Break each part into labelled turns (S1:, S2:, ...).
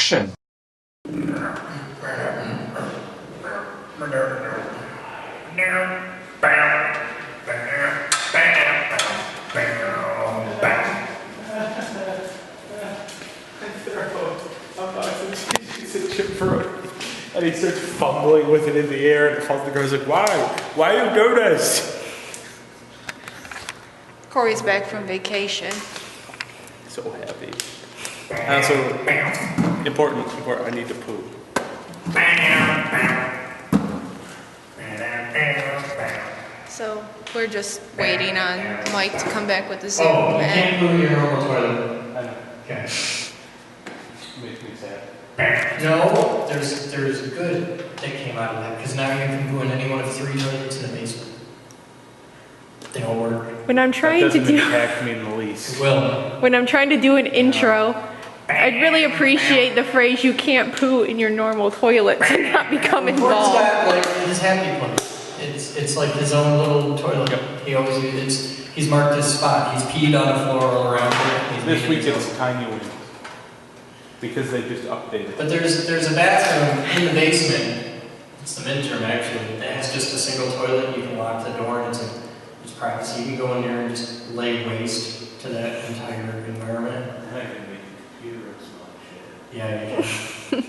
S1: action.
S2: And he starts fumbling with it in the air and it falls to the ground. He's like, why? Why you do this?
S3: Cory's back from vacation.
S2: So happy. Also, important, I need to poop.
S3: So we're just waiting on Mike to come back with the Zoom.
S4: Oh, you can't poo in your normal toilet.
S2: I know.
S4: Okay.
S2: Makes me sad.
S4: No, there's good that came out of that, because now you can poo in any one of 3 toilets in the basement. They all work.
S3: When I'm trying to
S2: That doesn't impact me in the least.
S4: It will.
S3: When I'm trying to do an intro, I'd really appreciate the phrase "you can't poo in your normal toilet" to not become
S4: Ford's
S3: involved.
S4: got like his happy place. It's like his own little toilet. He always he's marked his spot. He's peed on the floor all around here.
S2: This week it's tiny wings. Because they just updated.
S4: But there's a bathroom in the basement. It's the midterm actually. That has just a single toilet. You can lock the door and it's privacy. You can go in there and just lay waste to that entire environment.
S2: I can make the computer smell like shit.
S4: Yeah, you can.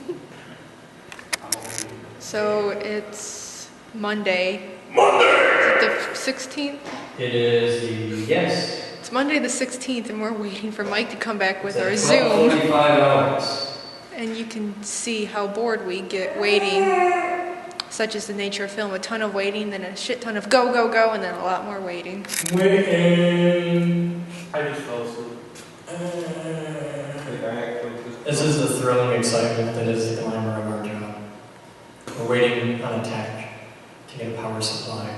S3: So it's Monday.
S4: Monday!
S3: Is it the 16th?
S4: It is yes.
S3: It's Monday the 16th and we're waiting for Mike to come back with our
S4: It's
S3: Zoom.
S4: 45 hours.
S3: And you can see how bored we get waiting. Such is the nature of film. A ton of waiting, then a shit ton of go, go, go, and then a lot more waiting.
S4: Waiting.
S2: I just fell asleep.
S4: This is the thrilling excitement that is the glamour of our job. We're waiting on a tech to get a power supply.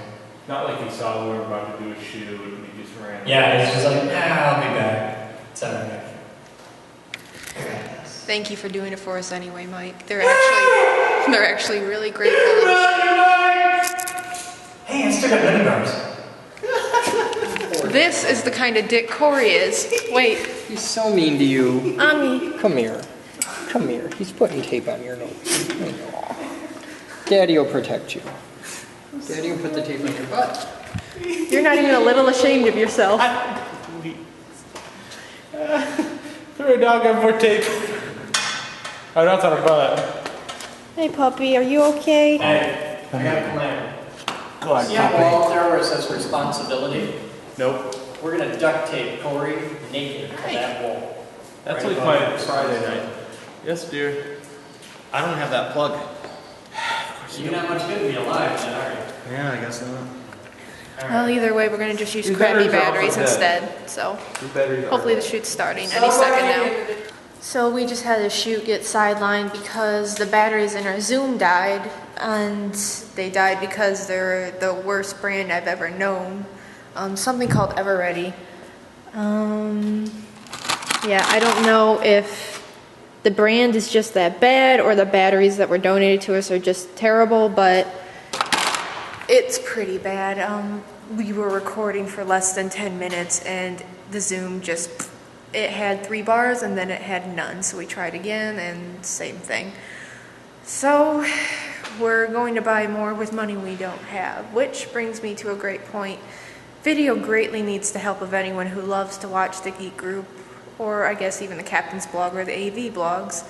S2: Not like he saw we were about to do a shoot and he just ran.
S4: Yeah, he's just like, yeah, I'll be back. It's alright.
S3: Thank you for doing it for us anyway, Mike. They're actually really grateful.
S4: Hey, I still got mini bars.
S3: This is the kind of dick Cory is. Wait.
S5: He's so mean to you.
S3: Mommy.
S5: Come here. Come here. He's putting tape on your nose. Daddy will protect you. Daddy will put the tape on your butt.
S3: You're not even a little ashamed of yourself.
S2: Throw a dog on more tape. Oh, that's on a butt.
S3: Hey, puppy, are you okay?
S4: Hey, I got a plan.
S2: Go on,
S4: See that wall up there where it says responsibility?
S2: Nope.
S4: We're gonna duct tape Cory naked to that wall.
S2: That's
S4: Right
S2: like
S4: above
S2: my
S4: it.
S2: Friday night. Yes, dear.
S1: I don't have that plug.
S4: You're not much good to be alive, then, are you?
S1: Yeah, I guess not.
S3: Well, either way, we're going to just use
S2: These
S3: crappy
S2: batteries are also
S3: batteries
S2: dead.
S3: instead. So
S2: Your batteries are
S3: hopefully the
S2: dead.
S3: shoot's starting any second now. So we just had a shoot get sidelined because the batteries in our Zoom died. And they died because they're the worst brand I've ever known. Something called EverReady. Yeah, I don't know if the brand is just that bad or the batteries that were donated to us are just terrible, but it's pretty bad. We were recording for less than 10 minutes and the Zoom just, it had 3 bars and then it had none. So we tried again and same thing. So we're going to buy more with money we don't have, which brings me to a great point. Video greatly needs the help of anyone who loves to watch the Geek Group, or I guess even the Captain's blog or the AV blogs.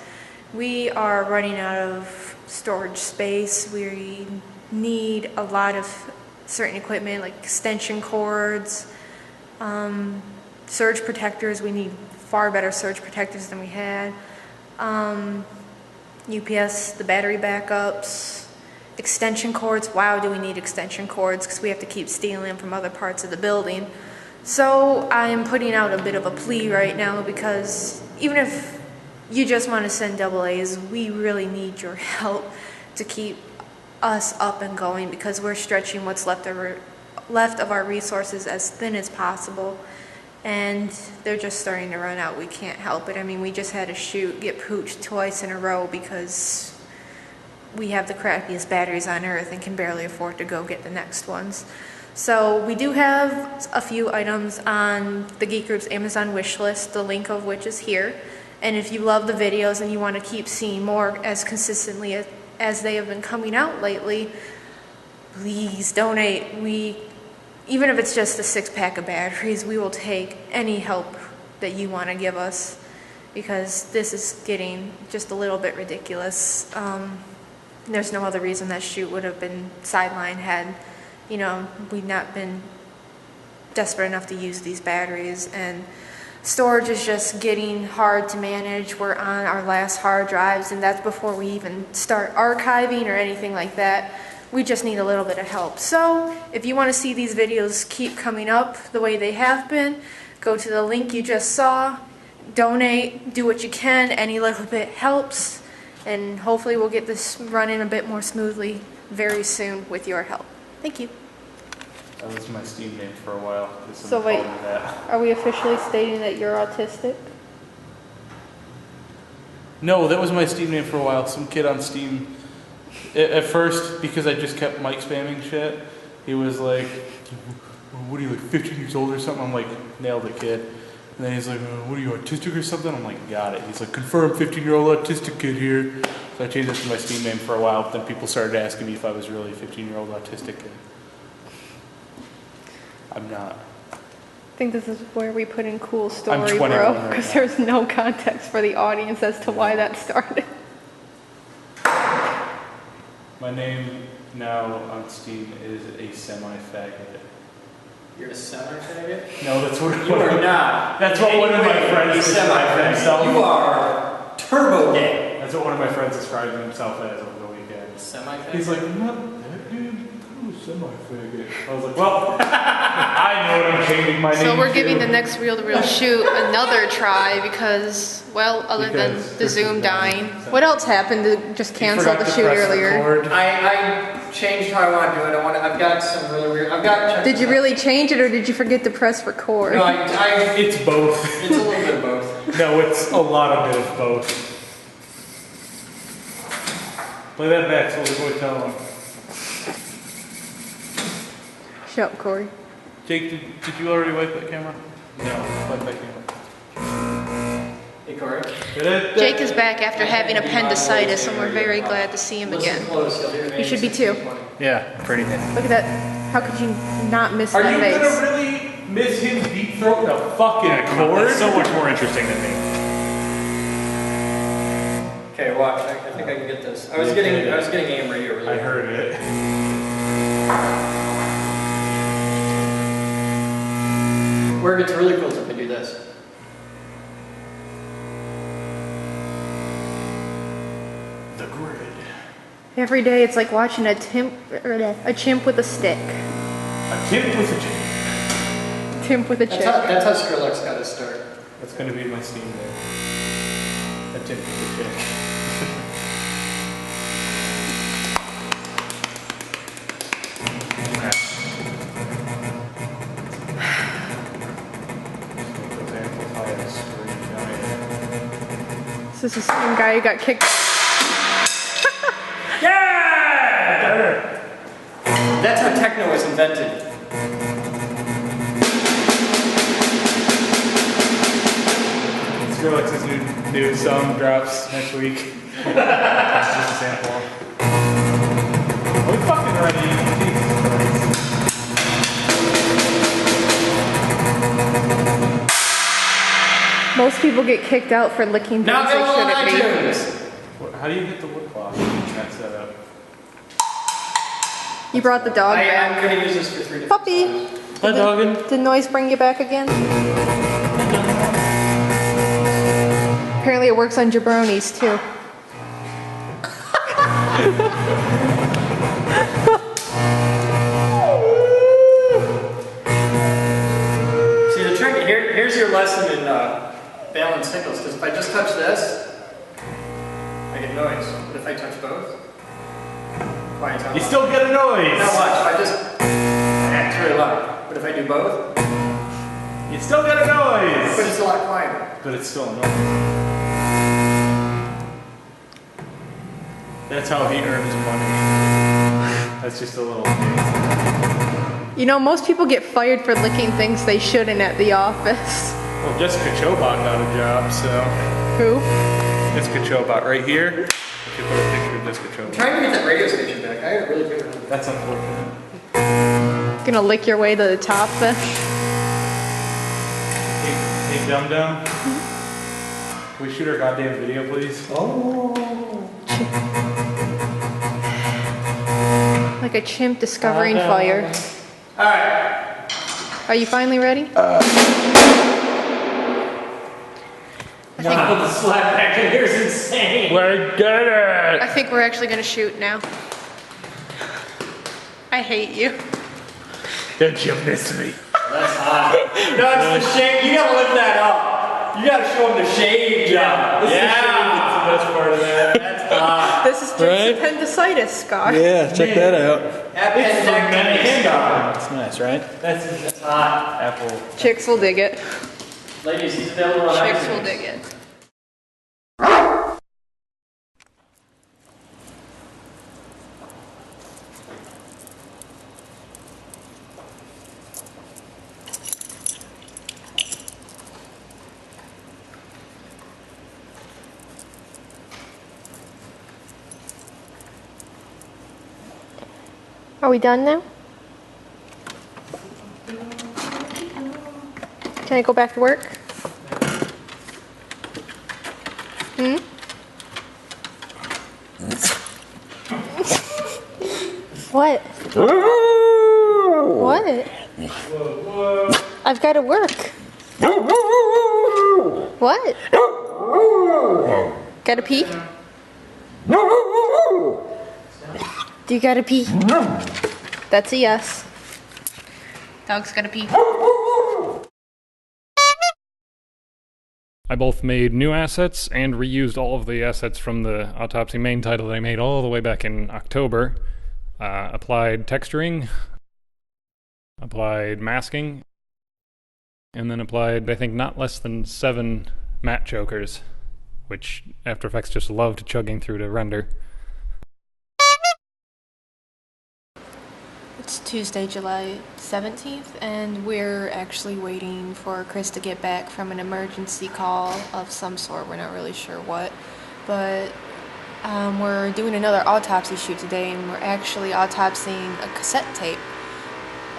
S3: We are running out of storage space. We need a lot of certain equipment like extension cords, surge protectors. We need far better surge protectors than we had. UPS, the battery backups, extension cords. Wow, do we need extension cords because we have to keep stealing them from other parts of the building. So I am putting out a bit of a plea right now because even if you just want to send AAs, we really need your help to keep us up and going because we're stretching what's left of our resources as thin as possible. And they're just starting to run out. We can't help it. I mean, we just had a shoot get pooched twice in a row because we have the crappiest batteries on earth and can barely afford to go get the next ones. So we do have a few items on the Geek Group's Amazon wish list, the link of which is here. And if you love the videos and you want to keep seeing more as consistently as they have been coming out lately, please donate. Even if it's just a 6-pack of batteries, we will take any help that you want to give us, because this is getting just a little bit ridiculous. There's no other reason that shoot would have been sidelined had, you know, we not been desperate enough to use these batteries. And storage is just getting hard to manage. We're on our last hard drives, and that's before we even start archiving or anything like that. We just need a little bit of help. So if you want to see these videos keep coming up the way they have been, go to the link you just saw, donate, do what you can. Any little bit helps, and hopefully we'll get this running a bit more smoothly very soon with your help. Thank you.
S2: That was my Steam name for a while.
S3: So wait, are we officially stating that you're autistic?
S2: No, that was my Steam name for a while. Some kid on Steam, at first, because I just kept mic spamming shit, he was like, what are you, like 15 years old or something? I'm like, nailed it, kid. And then he's like, what are you, autistic or something? I'm like, got it. He's like, confirmed 15-year-old autistic kid here. So I changed it to my Steam name for a while, but then people started asking me if I was really a 15-year-old autistic kid. I'm not.
S3: I think this is where we put in cool story,
S2: I'm 21
S3: bro,
S2: right
S3: because
S2: now.
S3: there's no context for the audience as to why that started.
S2: My name now on Steam is a semi-faggot.
S5: You're a semi-faggot?
S2: No, that's what
S5: You are not.
S2: That's what one of my friends described himself.
S5: You are turbo gay.
S2: That's what one of my friends described himself as over the weekend.
S5: Semi-faggot?
S2: He's like, I'm not that dude. I'm a semi-faggot. I was like, well, I know what I'm changing my name
S3: So we're
S2: to.
S3: giving the next reel-to-reel shoot another try because, well, other than the Zoom dying. What else happened to just cancel the shoot earlier?
S5: I changed how I want to do it. I've got some really weird.
S3: Did you really change it, or did you forget to press record?
S5: No,
S2: It's both.
S5: It's a little bit of both.
S2: No, it's a lot of bit of both. Play that back so the boy tell him.
S3: Shut up, Corey.
S2: Jake, did you already wipe that camera? No, wipe that camera.
S5: Hey, Corey.
S2: Did it?
S3: Jake is back after having appendicitis, and we're very glad to see him again. You should be too.
S1: Yeah, pretty good.
S3: Look at that. How could you not miss
S2: Are
S3: that
S2: you
S3: face?
S2: gonna really miss him deep throating a fucking cord?
S1: That's so much more interesting than me.
S5: Okay, watch. I think I can get this. I was getting aim right over there.
S2: I heard it.
S5: Where it gets really cool is if I do this.
S2: The grid.
S3: Every day it's like watching a chimp with a stick.
S2: A tip with a chip.
S3: Chimp with a chip.
S5: That's how Skrillex got his start.
S2: That's gonna be my Steam name. A tip with a chip.
S3: This is the same guy who got kicked.
S2: Yeah!
S5: That's how techno was invented.
S2: Skrillex's new song drops next week. That's just a sample. Are we fucking ready? Jesus Christ.
S3: Most people get kicked out for licking things
S5: Now
S3: they
S5: available on
S3: shouldn't be.
S5: iTunes.
S2: How do you get the wood clock in that setup?
S3: You brought the dog back.
S5: I'm gonna use this for 3 different
S3: Puppy!
S5: times.
S2: Hi, doggin.
S3: Did noise bring you back again? Apparently it works on jabronis too.
S5: See the trick here's your lesson in balance tickles, because if I just touch this, I get noise. But if I touch both, quiet time.
S2: You still get a noise.
S5: Now watch, if I just it's really loud. But if I do both,
S2: You still get a
S5: but
S2: noise.
S5: it's a lot quieter.
S2: But it's still a noise. That's how he earns money. That's just a little thing.
S3: You know, most people get fired for licking things they shouldn't at the office.
S2: Well, Jessica Chobot got a job, so.
S3: Who?
S2: This could show about right here. You could put a picture of this could show.
S5: I'm trying to get that radio station back. I had a really good one.
S2: That's unfortunate.
S3: Gonna lick your way to the top then?
S2: Hey, Dum Dum. Can we shoot our goddamn video, please?
S3: Like a chimp discovering fire.
S5: Alright.
S3: Are you finally ready?
S5: The slap back in here is insane.
S2: We're good.
S3: I think we're actually gonna shoot now. I hate you.
S2: Don't you miss me?
S5: That's hot. No, it's the shave. You gotta lift that up. You gotta show them the shave job.
S2: That's the best part of that.
S5: That's hot.
S3: This is just appendicitis scar.
S6: Yeah, check that out.
S5: Appendectomy scar.
S6: That's nice, right?
S5: That's hot.
S2: Apple.
S3: Chicks will dig it.
S5: Ladies, he's available on
S3: Chicks
S5: iTunes.
S3: will dig it. Are we done now? Can I go back to work? What? What? I've got to work. What? Gotta pee? Do you gotta pee? That's a yes. Dog's gotta pee.
S1: I both made new assets and reused all of the assets from the Autopsy main title that I made all the way back in October. Applied texturing, applied masking, and then applied, I think, not less than 7 matte chokers, which After Effects just loved chugging through to render.
S3: It's Tuesday, July 17th, and we're actually waiting for Chris to get back from an emergency call of some sort. We're not really sure what, but we're doing another autopsy shoot today, and we're actually autopsying a cassette tape.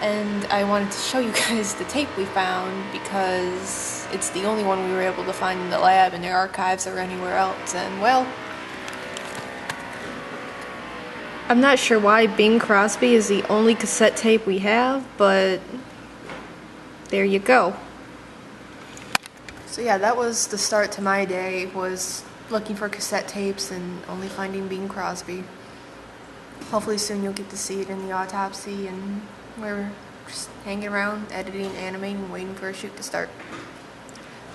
S3: And I wanted to show you guys the tape we found because it's the only one we were able to find in the lab, in the archives, or anywhere else. And well, I'm not sure why Bing Crosby is the only cassette tape we have, but there you go. So yeah, that was the start to my day, was looking for cassette tapes and only finding Bing Crosby. Hopefully soon you'll get to see it in the autopsy, and we're just hanging around, editing, animating, waiting for a shoot to start.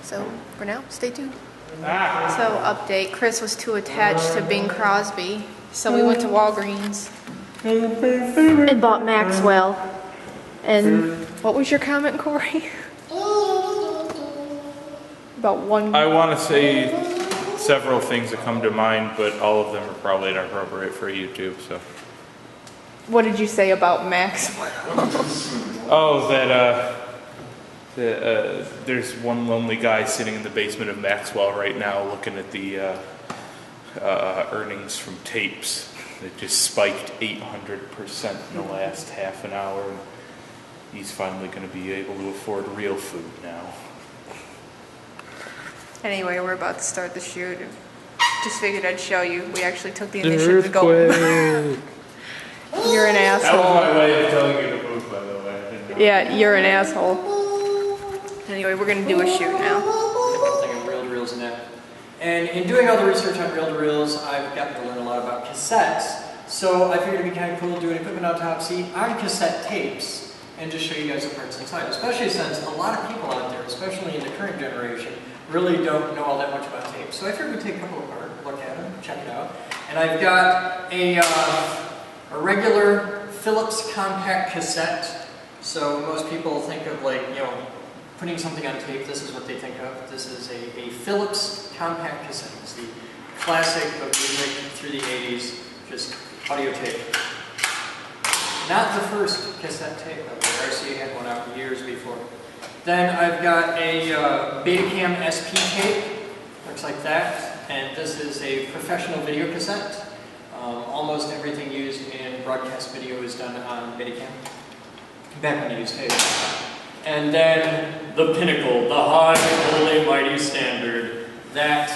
S3: So for now, stay tuned. So update, Chris was too attached to Bing Crosby, so we went to Walgreens and bought Maxwell. And what was your comment, Corey? About one.
S2: I want to say several things that come to mind, but all of them are probably inappropriate for YouTube, so.
S3: What did you say about Maxwell?
S2: Oh, there's one lonely guy sitting in the basement of Maxwell right now looking at the earnings from tapes that just spiked 800% in the last half an hour. And he's finally going to be able to afford real food now.
S3: Anyway, we're about to start the shoot. Just figured I'd show you. We actually took the initiative to go. You're an asshole.
S2: That was my way of telling you to move, by the way.
S3: Yeah, you're an asshole. Anyway, we're gonna do a shoot now.
S5: Something of reel-to-reels in that. And in doing all the research on reel-to-reels, I've gotten to learn a lot about cassettes. So I figured it'd be kind of cool to do an equipment autopsy on cassette tapes and just show you guys the parts inside. Especially since a lot of people out there, especially in the current generation, really don't know all that much about tapes. So I figured we'd take a couple apart, look at them, check it out. And I've got a regular Philips compact cassette. So most people think of, like, you know, putting something on tape, this is what they think of. This is a Philips compact cassette. It's the classic of music through the 80s, just audio tape. Not the first cassette tape, though. RCA had one out years before. Then I've got a Betacam SP tape. They're looks like that. And this is a professional video cassette. Almost everything used in broadcast video is done on Betacam. Back when I used tape. And then the pinnacle, the high, holy, mighty standard. That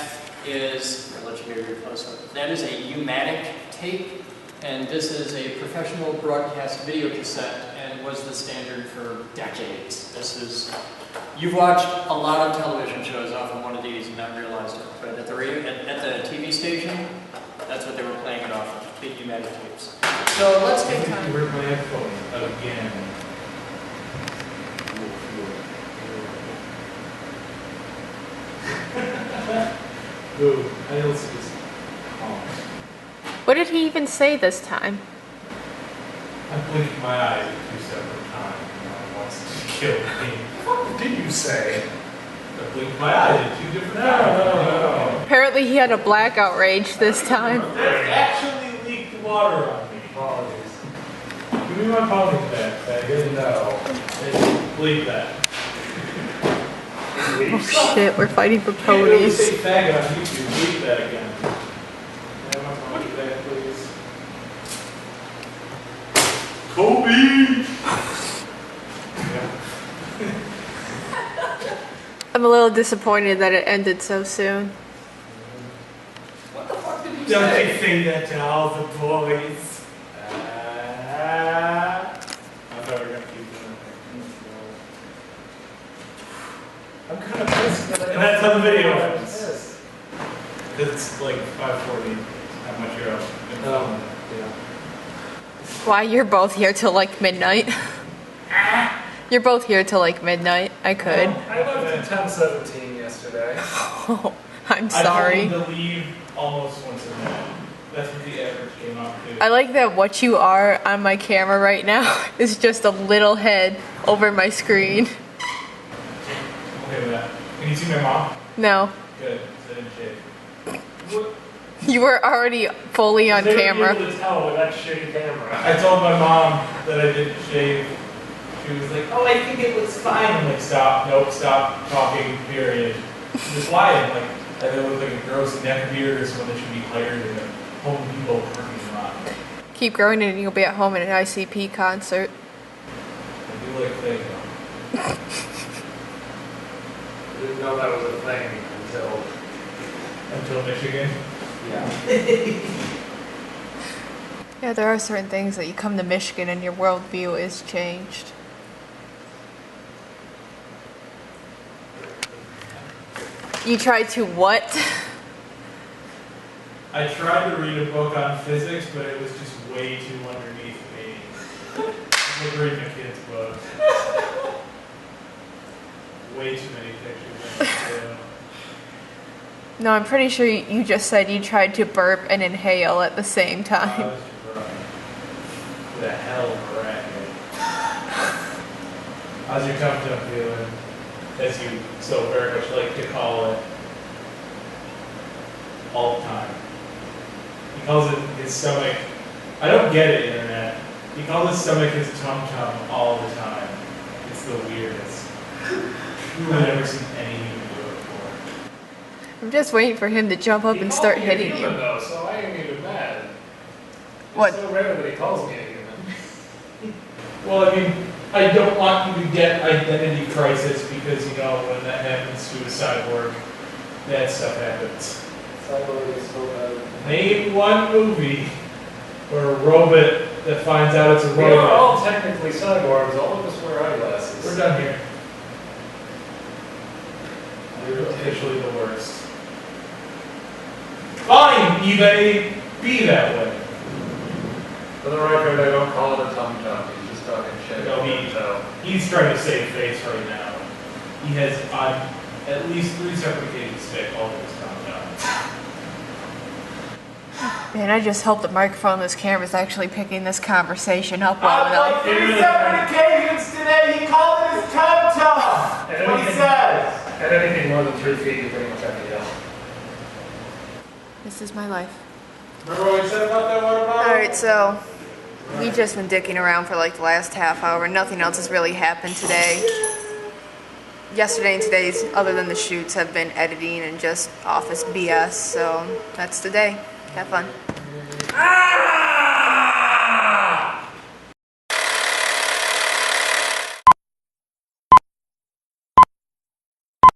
S5: is, I'll let you get your close up. That is a U-matic tape, and this is a professional broadcast video cassette, and was the standard for decades. This is, you've watched a lot of television shows off of one of these and not realized it, but at the TV station, that's what they were playing it off of, big U-matic tapes. So let's take time.
S2: Where's my headphone again? Ooh, I also just
S3: What did he even say this time?
S2: I blinked my eyes at 2 separate times and I wants to kill me. What did you say? I blinked my eyes at 2 different times. No.
S3: Apparently he had a blackout rage this time.
S2: That actually leaked water on me. Apologies. Give me my ponies back. I didn't know. Bleep that.
S3: Oh shit, we're fighting for
S2: You can't really
S3: ponies.
S2: say faggot on YouTube. Bleep that again. Have my ponies back, please. Kobe!
S3: I'm a little disappointed that it ended so soon.
S5: What the fuck did you
S2: Don't
S5: say?
S2: you say that to all the boys? I thought we were going to keep doing it. I'm kind of pissed. And that's how the video ends. It's like 5:40. How much you're up? Yeah.
S3: Why, you're both here till like midnight? You're both here till like midnight. I could.
S7: I left at 10:17 yesterday.
S3: Oh, I'm
S2: I
S3: sorry.
S2: told them to leave almost once a minute. That's what the average came up to.
S3: I like that what you are on my camera right now is just a little head over my screen.
S2: Okay with that. Can you see my mom?
S3: No,
S2: Good. So I didn't shave. What?
S3: you were already fully on
S7: They were
S3: camera.
S7: able to tell with that shitty camera.
S2: I told my mom that I didn't shave. She was like, "Oh, I think it looks fine." I'm like, "Stop! Nope! Stop talking! Period." She's just lying. Like, I look like a gross neck beard or someone that should be hired in a Home Depot parking lot.
S3: Keep growing and you'll be at home at an ICP concert.
S2: I do like Lego.
S7: I didn't know that was a thing
S2: Until Michigan.
S7: yeah.
S3: Yeah, there are certain things that you come to Michigan and your worldview is changed. You tried to what?
S2: I tried to read a book on physics, but it was just way too underneath me. I'm like reading a kid's book. Way too many pictures.
S3: No, I'm pretty sure you just said you tried to burp and inhale at the same time.
S2: What the hell, bracket? How's your tum-tum feeling? As you so very much like to call it. All the time. He calls it his stomach. I don't get it, internet. He calls his stomach his tum-tum all the time. It's the weirdest. I've never seen any human do it before.
S3: I'm just waiting for him to jump up and start hitting you.
S7: Though, so I ain't even mad.
S3: What?
S7: It's so rare that he calls me a human.
S2: Well, I mean, I don't want you to get identity crisis because, you know, when that happens to a cyborg, that stuff happens.
S7: Cyborg is so bad.
S2: Name one movie where a robot that finds out it's a
S7: We are
S2: robot.
S7: all technically cyborgs. All of us wear eyeglasses.
S2: We're done here. You're officially the worst. Fine, eBay, be that way.
S7: For the record, I don't call it a tum-tum. He's just talking shit.
S2: No, he's trying to save face right now. He has on at least 3 separate occasions said all of his tum-tum.
S3: Man, I just hope the microphone on this camera is actually picking this conversation up well
S2: On
S3: enough.
S2: like 3 separate occasions today, he called it his tum-tum. That's what he says.
S7: At anything more than 3 feet, you pretty much have to yell.
S3: This is my life.
S2: Remember what we said about that water bottle?
S3: Alright, so we've just been dicking around for like the last half hour. Nothing else has really happened today. yesterday and today's, other than the shoots, have been editing and just office BS. So that's the day. Have fun.